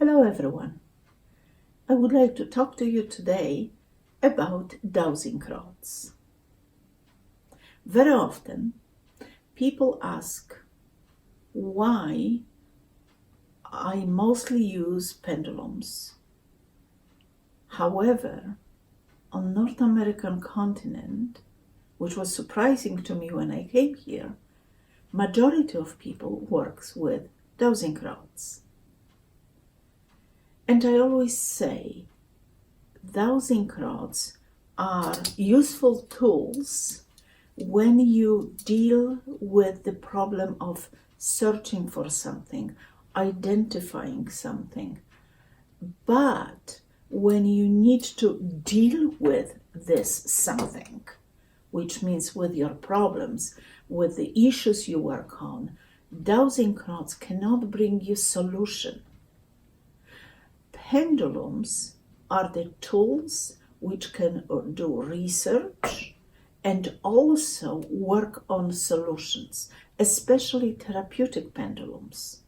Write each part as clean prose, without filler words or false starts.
Hello everyone. I would like to talk to you today about dowsing rods. Very often people ask why I mostly use pendulums. However, on North American continent, which was surprising to me when I came here, majority of people works with dowsing rods. And I always say, dowsing rods are useful tools when you deal with the problem of searching for something, identifying something. But when you need to deal with this something, which means with your problems, with the issues you work on, dowsing rods cannot bring you solution. Pendulums are the tools which can do research and also work on solutions, especially therapeutic pendulums,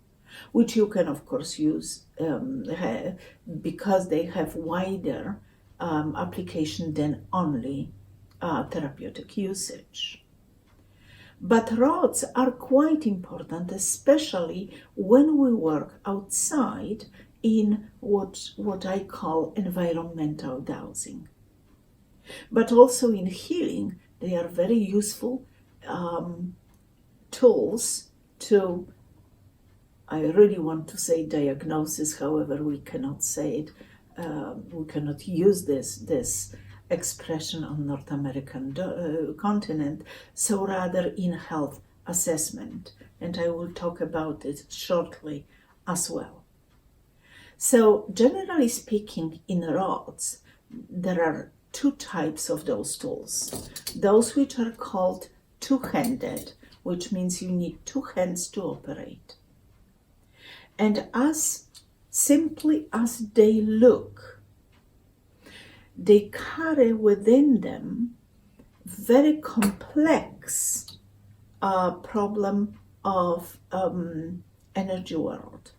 which you can of course use because they have wider application than only therapeutic usage. But rods are quite important, especially when we work outside in what I call environmental dowsing. But also in healing, they are very useful tools to, I really want to say diagnosis, however we cannot say it, we cannot use this expression on North American continent, so rather in health assessment, and I will talk about it shortly as well. So generally speaking, in rods, there are two types of those tools. Those which are called two-handed, which means you need two hands to operate. And as simply as they look, they carry within them very complex problem of energy world,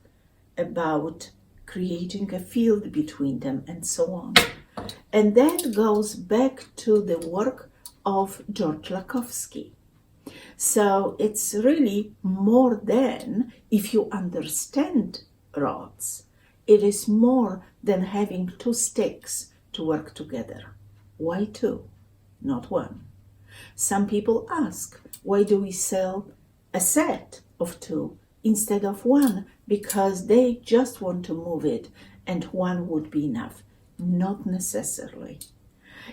about creating a field between them and so on. And that goes back to the work of George Lakowski. So it's really more than, if you understand rods, it is more than having two sticks to work together. Why two, not one? Some people ask, why do we sell a set of two instead of one? Because they just want to move it and one would be enough. Not necessarily.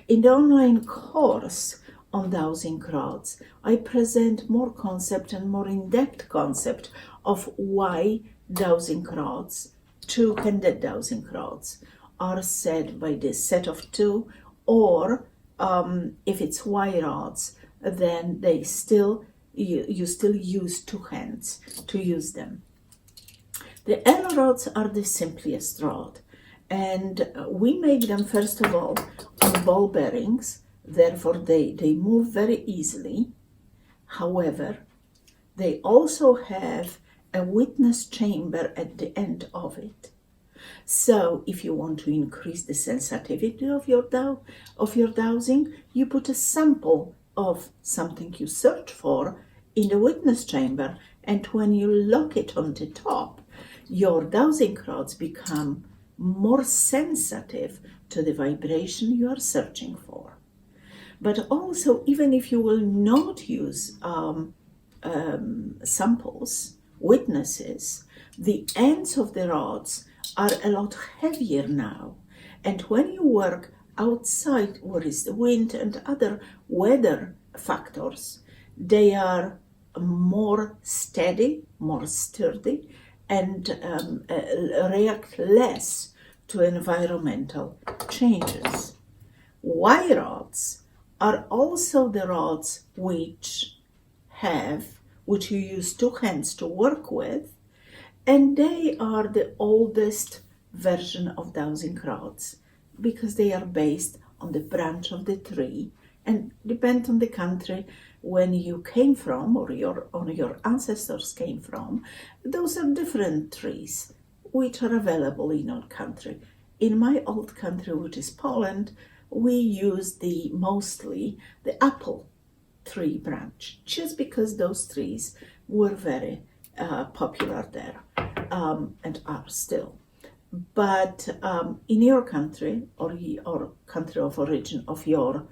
In the online course on dowsing rods, I present more concept and more in-depth concept of why dowsing rods, two-handed dowsing rods, are set by this set of two, or if it's Y rods, then they still you still use two hands to use them. The L rods are the simplest rod, and we make them first of all on ball bearings, therefore they move very easily. However, they also have a witness chamber at the end of it. So if you want to increase the sensitivity of your dowsing, you put a sample of something you search for in the witness chamber, and when you lock it on the top, your dowsing rods become more sensitive to the vibration you are searching for. But also, even if you will not use samples, witnesses, the ends of the rods are a lot heavier now. And when you work outside, where is the wind and other weather factors, they are more steady, more sturdy, and react less to environmental changes. Y rods are also the rods which you use two hands to work with, and they are the oldest version of dowsing rods because they are based on the branch of the tree, and depend on the country when you came from, or your ancestors came from, those are different trees. which are available in our country. In my old country, which is Poland, we use mostly the apple tree branch, just because those trees were very popular there, and are still. But in your country, or country of origin of your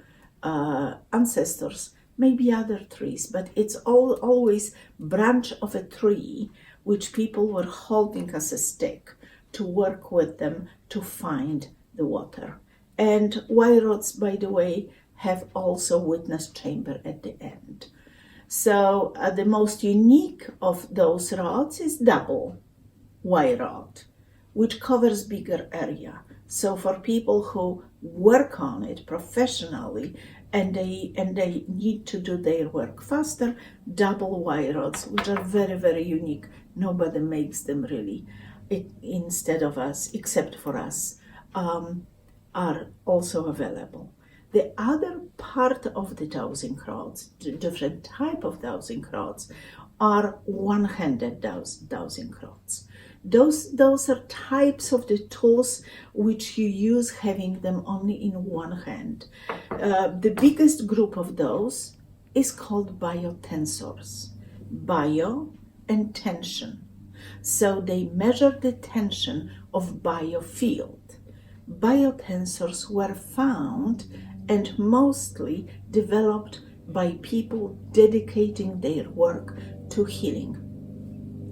ancestors, maybe other trees, but it's always branch of a tree which people were holding as a stick to work with them to find the water. And wire rods, by the way, have also witness chamber at the end. So the most unique of those rods is double wire rod, which covers bigger area. So for people who work on it professionally and they need to do their work faster, double wire rods, which are very, very unique. Nobody makes them really instead of us, except for us, are also available. The other part of the dowsing rods, the different type of dowsing rods, are one-handed dowsing rods. Those are types of the tools which you use having them only in one hand. The biggest group of those is called biotensors. Bio and tension. So they measure the tension of biofield. Biotensors were found and mostly developed by people dedicating their work to healing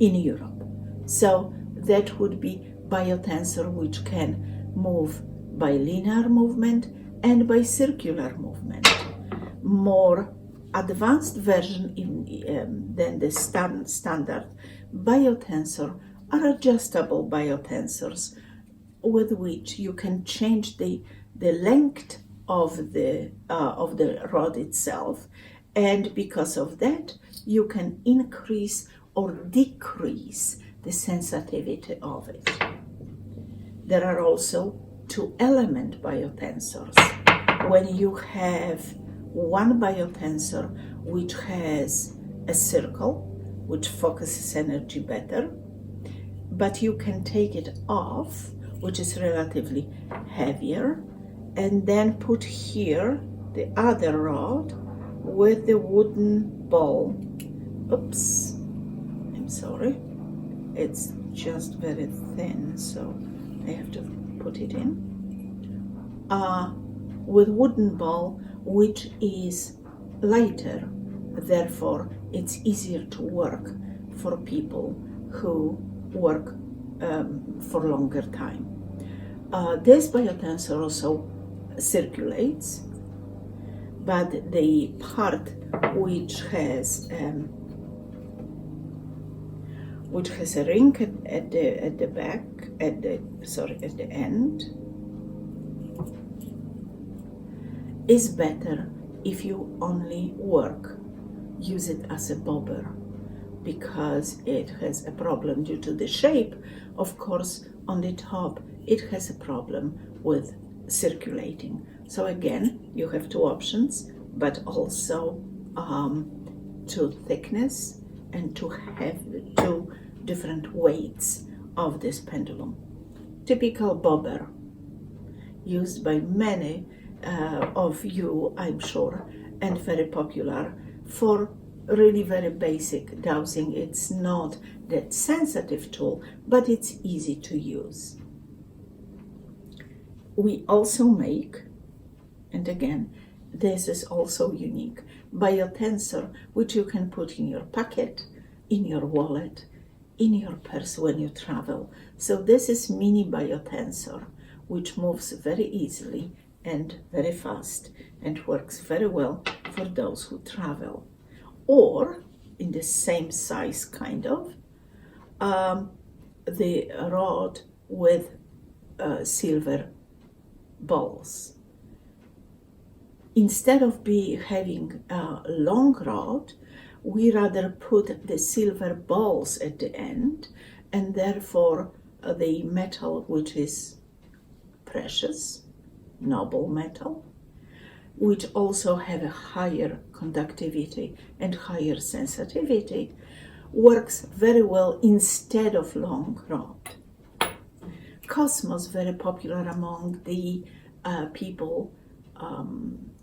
in Europe. So that would be biotensor, which can move by linear movement and by circular movement. More advanced version than the standard biotensor are adjustable biotensors, with which you can change the length of the rod itself, and because of that you can increase or decrease the sensitivity of it. There are also two-element biotensors. When you have one biotensor which has a circle, which focuses energy better, but you can take it off, which is relatively heavier, and then put here the other rod with the wooden ball. Oops, I'm sorry. It's just very thin, so I have to put it in. With wooden ball, which is lighter, therefore it's easier to work for people who work for longer time. This biotensor also circulates, but the part which has a ring at the back, at the end, is better if you only use it as a bobber, because it has a problem due to the shape. Of course, on the top it has a problem with circulating. So again, you have two options, but also two thickness and to have two different weights of this pendulum. Typical bobber, used by many of you, I'm sure, and very popular for really very basic dowsing. It's not that sensitive tool, but it's easy to use. We also make, and again, this is also unique, biotensor, which you can put in your pocket, in your wallet, in your purse when you travel. So this is mini biotensor, which moves very easily and very fast and works very well for those who travel. Or in the same size, kind of, the rod with silver balls. Instead of having a long rod, we rather put the silver balls at the end, and therefore the metal, which is precious, noble metal, which also have a higher conductivity and higher sensitivity, works very well instead of long rod. Cosmos, very popular among the people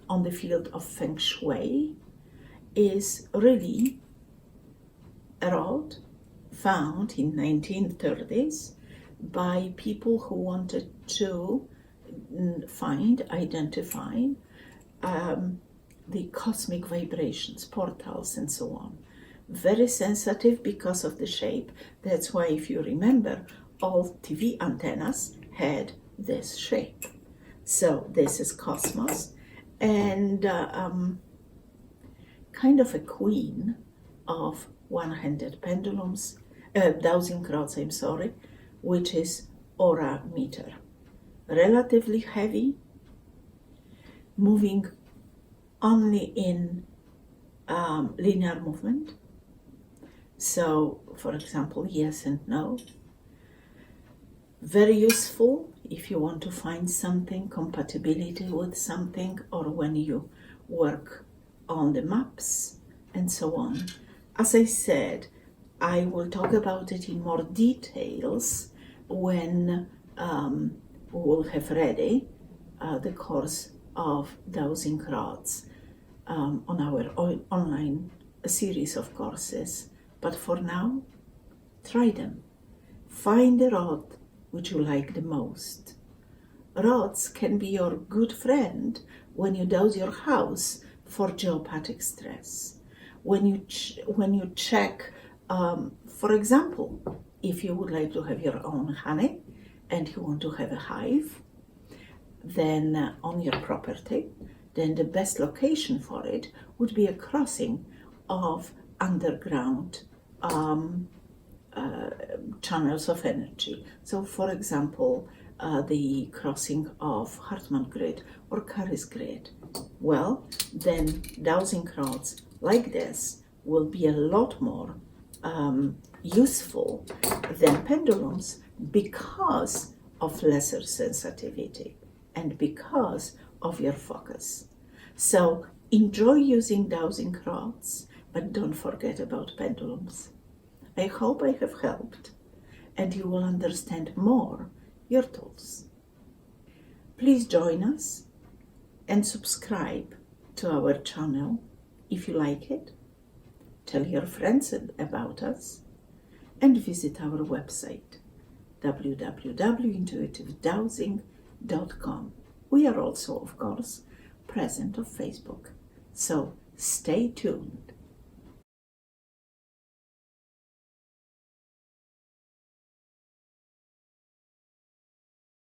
on the field of Feng Shui, is really a rod found in 1930s by people who wanted to identify the cosmic vibrations, portals, and so on. Very sensitive because of the shape. That's why, if you remember, all TV antennas had this shape. So this is Cosmos, and kind of a queen of one-handed pendulums, dowsing rods, which is Aurameter. Relatively heavy, moving only in linear movement. So, for example, yes and no. Very useful if you want to find something, compatibility with something, or when you work on the maps and so on. As I said, I will talk about it in more details when we will have ready the course of Dowsing Rods on our online series of courses. But for now, try them. Find the rod which you like the most. Rods can be your good friend when you douse your house for geopathic stress. When you check, for example, if you would like to have your own honey and you want to have a hive, then on your property, then the best location for it would be a crossing of underground channels of energy. So, for example, the crossing of Hartmann grid or Caris grid. Well, then dowsing rods like this will be a lot more useful than pendulums because of lesser sensitivity and because of your focus. So enjoy using dowsing rods, but don't forget about pendulums. I hope I have helped and you will understand more your tools. Please join us and subscribe to our channel if you like it. Tell your friends about us and visit our website www.intuitivedowsing.com. We are also, of course, present on Facebook. So stay tuned.